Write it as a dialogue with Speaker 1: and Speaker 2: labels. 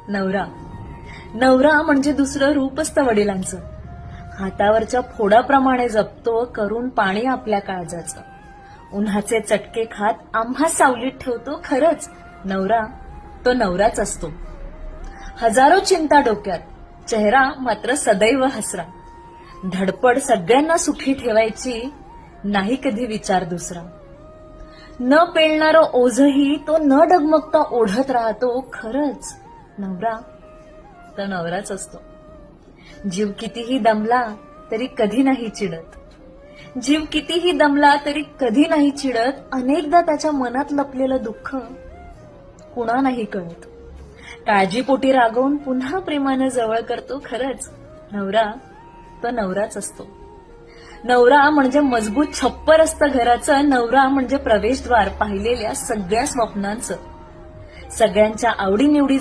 Speaker 1: नवरा नवरा म्हणजे दुसरं रूप असतं वडिलांचं. हातावरच्या फोडाप्रमाणे जपतो करून पाणी आपल्या काळजाचं. उन्हाचे चटके खात आम्हा सावलीत ठेवतो. खरंच नवरा तो नवराच असतो. हजारो चिंता डोक्यात, चेहरा मात्र सदैव हसरा. धडपड सगळ्यांना सुखी ठेवायची, नाही कधी विचार दुसरा. न पेलणारं ओझही तो न डगमगता ओढत राहतो. खरंच नवरा तो नवराच असतो. जीव कितीही दमला तरी कधी नाही चिडत. जीव कितीही दमला तरी कधी नाही चिडत. अनेकदा त्याच्या मनात लपलेलं दुःख कुणा नाही कळत. काळजीपोटी रागवून पुन्हा प्रेमानं जवळ करतो. खरंच नवरा तो नवराच असतो. नवरा म्हणजे मजबूत छप्पर असतं घराचं. नवरा म्हणजे प्रवेशद्वार पाहिलेल्या सगळ्या स्वप्नांचं. सगळ्यांच्या आवडीनिवडी